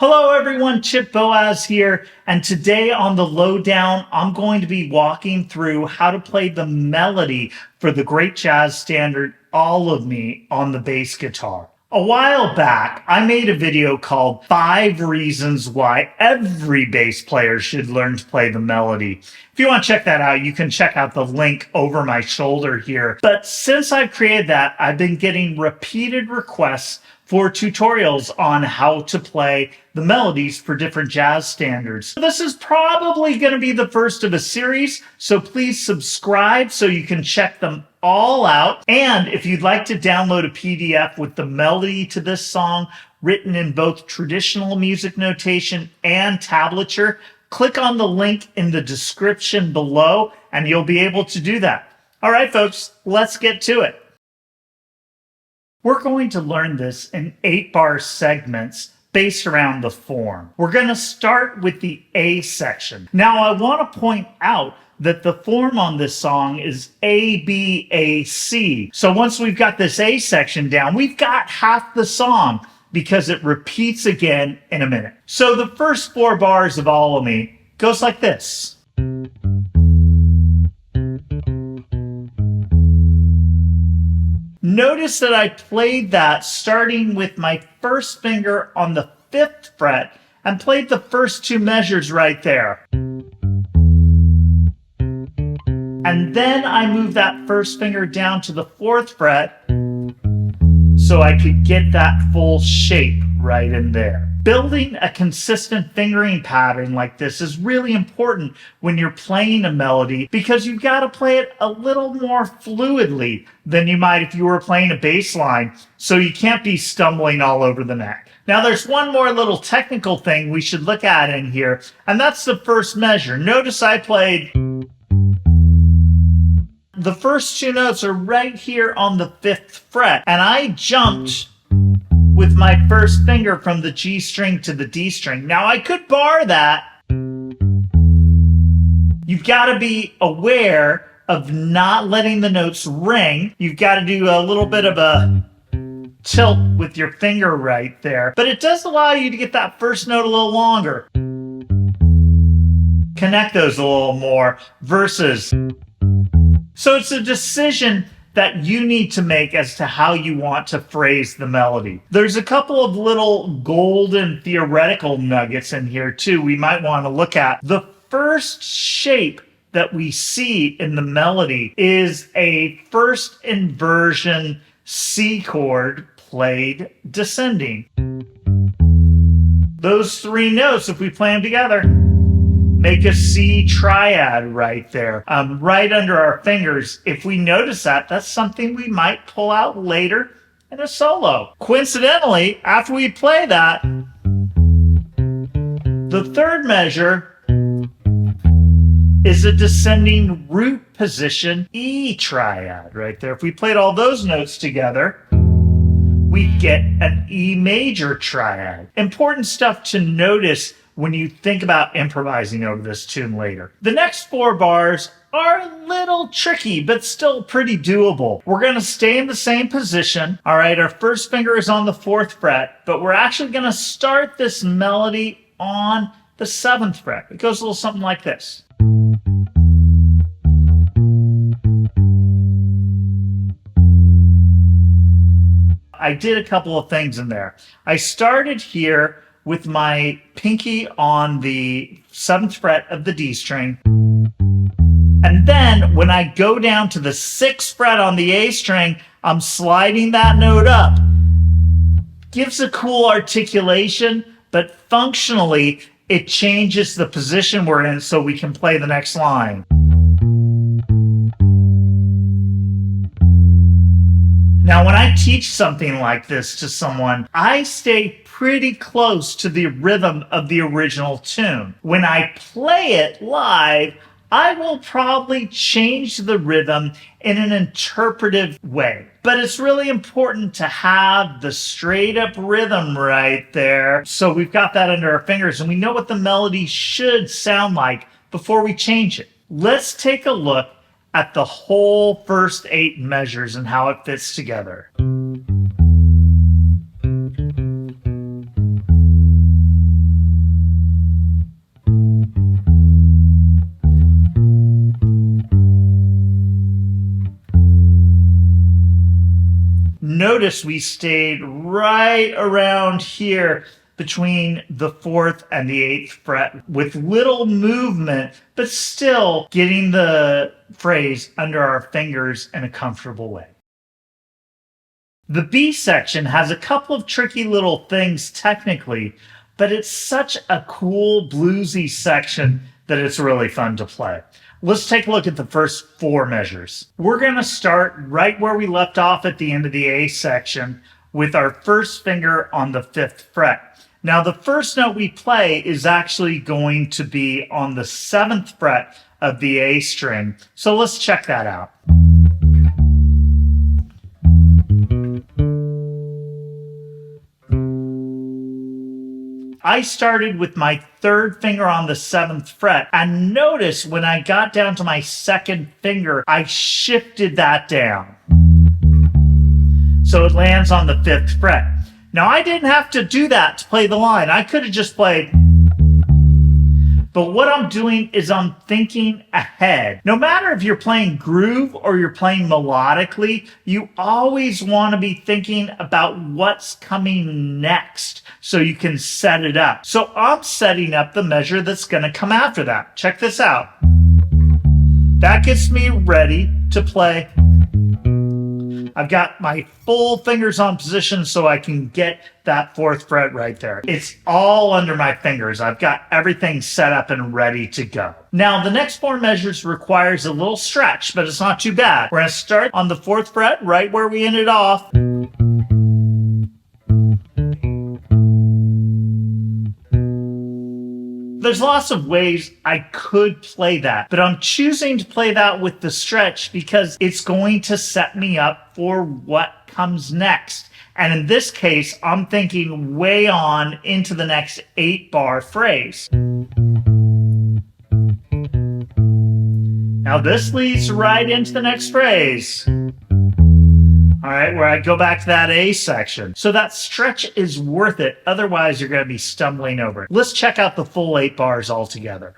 Hello everyone, Chip Boaz here, and today on the Lowdown, I'm going to be walking through how to play the melody for the great jazz standard All of Me on the bass guitar. A while back, I made a video called 5 Reasons Why Every Bass Player Should Learn to Play the Melody. If you want to check that out, you can check out the link over my shoulder here. But since I've created that, I've been getting repeated requests for tutorials on how to play the melodies for different jazz standards. This is probably going to be the first of a series, so please subscribe so you can check them all out. And if you'd like to download a PDF with the melody to this song written in both traditional music notation and tablature, click on the link in the description below and you'll be able to do that. All right, folks, let's get to it. We're going to learn this in 8-bar segments based around the form. We're going to start with the A section. Now, I want to point out that the form on this song is A, B, A, C. So once we've got this A section down, we've got half the song because it repeats again in a minute. So the first 4 bars of All of Me goes like this. Notice that I played that starting with my first finger on the 5th fret and played the first 2 measures right there. And then I moved that first finger down to the 4th fret so I could get that full shape right in there. Building a consistent fingering pattern like this is really important when you're playing a melody because you've got to play it a little more fluidly than you might if you were playing a bass line, so you can't be stumbling all over the neck. Now there's one more little technical thing we should look at in here, and that's the first measure. Notice I played the first 2 notes are right here on the 5th fret, and I jumped with my first finger from the G string to the D string. Now I could bar that. You've got to be aware of not letting the notes ring. You've got to do a little bit of a tilt with your finger right there. But it does allow you to get that first note a little longer. Connect those a little more versus. So it's a decision that you need to make as to how you want to phrase the melody. There's a couple of little golden theoretical nuggets in here too we might want to look at. The first shape that we see in the melody is a first inversion C chord played descending. Those 3 notes, if we play them together, make a C triad right there, right under our fingers. If we notice that, that's something we might pull out later in a solo. Coincidentally, after we play that, the 3rd measure is a descending root position E triad right there. If we played all those notes together, we get an E major triad. Important stuff to notice when you think about improvising over this tune later. The next 4 bars are a little tricky, but still pretty doable. We're going to stay in the same position. All right, our first finger is on the 4th fret, but we're actually going to start this melody on the 7th fret. It goes a little something like this. I did a couple of things in there. I started here with my pinky on the 7th fret of the D string. And then when I go down to the 6th fret on the A string, I'm sliding that note up. Gives a cool articulation, but functionally, it changes the position we're in so we can play the next line. Now, when I teach something like this to someone, I stay pretty close to the rhythm of the original tune. When I play it live, I will probably change the rhythm in an interpretive way. But it's really important to have the straight up rhythm right there. So we've got that under our fingers and we know what the melody should sound like before we change it. Let's take a look at the whole first 8 measures and how it fits together. notice we stayed right around here between the 4th and the 8th fret with little movement, but still getting the phrase under our fingers in a comfortable way. The B section has a couple of tricky little things technically, but it's such a cool bluesy section that it's really fun to play. Let's take a look at the first 4 measures. We're going to start right where we left off at the end of the A section with our first finger on the 5th fret. Now the first note we play is actually going to be on the 7th fret of the A string. So let's check that out. I started with my 3rd finger on the 7th fret, and notice when I got down to my 2nd finger, I shifted that down. So it lands on the 5th fret. Now I didn't have to do that to play the line. I could have just played. But what I'm doing is I'm thinking ahead. No matter if you're playing groove or you're playing melodically, you always want to be thinking about what's coming next so you can set it up. So I'm setting up the measure that's going to come after that. Check this out. That gets me ready to play. I've got my full fingers on position so I can get that 4th fret right there. It's all under my fingers. I've got everything set up and ready to go. Now, the next 4 measures requires a little stretch, but it's not too bad. We're going to start on the 4th fret, right where we ended off. There's lots of ways I could play that, but I'm choosing to play that with the stretch because it's going to set me up for what comes next. And in this case, I'm thinking way on into the next 8-bar phrase. Now this leads right into the next phrase. All right, where I go back to that A section. So that stretch is worth it. Otherwise, you're going to be stumbling over it. Let's check out the full 8 bars all together.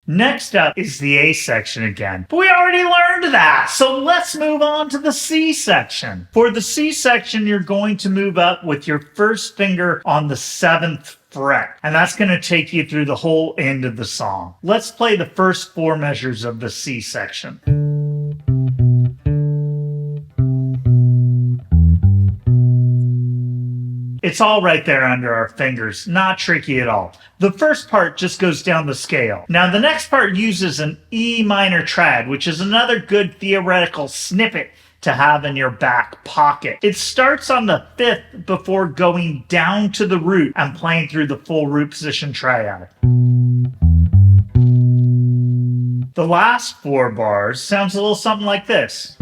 Next up is the A section again. But we already learned that, so let's move on to the C section. For the C section, you're going to move up with your first finger on the 7th fret, and that's going to take you through the whole end of the song. Let's play the first 4 measures of the C section. It's all right there under our fingers, not tricky at all. The first part just goes down the scale. Now the next part uses an E minor triad, which is another good theoretical snippet to have in your back pocket. It starts on the 5th before going down to the root and playing through the full root position triad. The last 4 bars sounds a little something like this.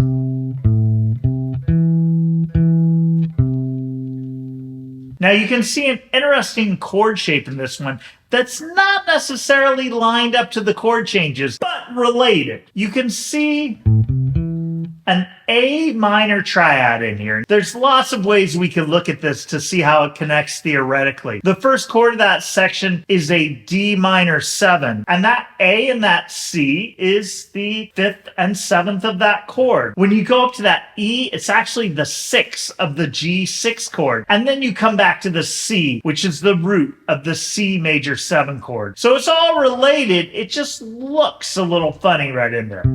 Now you can see an interesting chord shape in this one that's not necessarily lined up to the chord changes, but related. You can see an A minor triad in here. There's lots of ways we can look at this to see how it connects theoretically. The first chord of that section is a D minor 7, and that A and that C is the 5th and 7th of that chord. When you go up to that E, it's actually the 6th of the G6 chord, and then you come back to the C, which is the root of the C major 7 chord. So it's all related, it just looks a little funny right in there.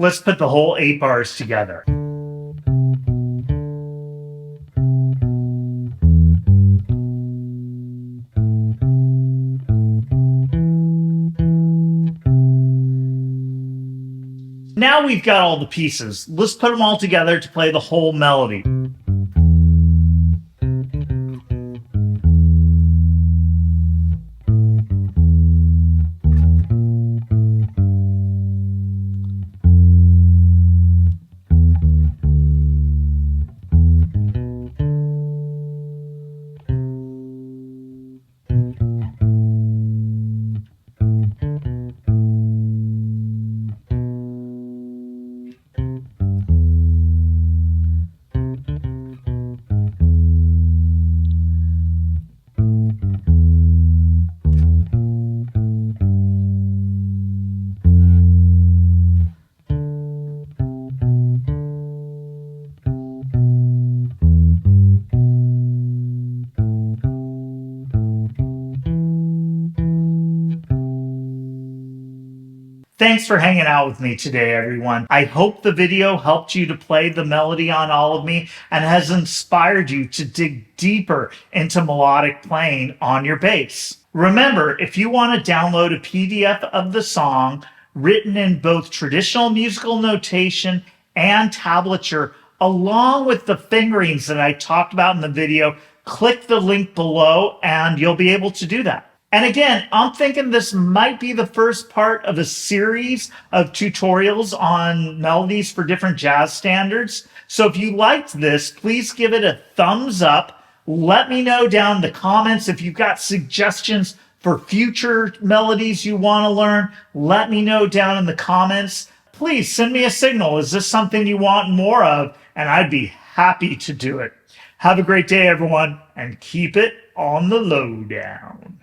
Let's put the whole 8 bars together. Now we've got all the pieces. Let's put them all together to play the whole melody. Thanks for hanging out with me today, everyone. I hope the video helped you to play the melody on All of Me and has inspired you to dig deeper into melodic playing on your bass. Remember, if you want to download a PDF of the song written in both traditional musical notation and tablature, along with the fingerings that I talked about in the video, click the link below and you'll be able to do that. And again, I'm thinking this might be the first part of a series of tutorials on melodies for different jazz standards. So if you liked this, please give it a thumbs up. Let me know down in the comments if you've got suggestions for future melodies you want to learn. Let me know down in the comments. Please send me a signal. Is this something you want more of? And I'd be happy to do it. Have a great day, everyone, and keep it on the lowdown.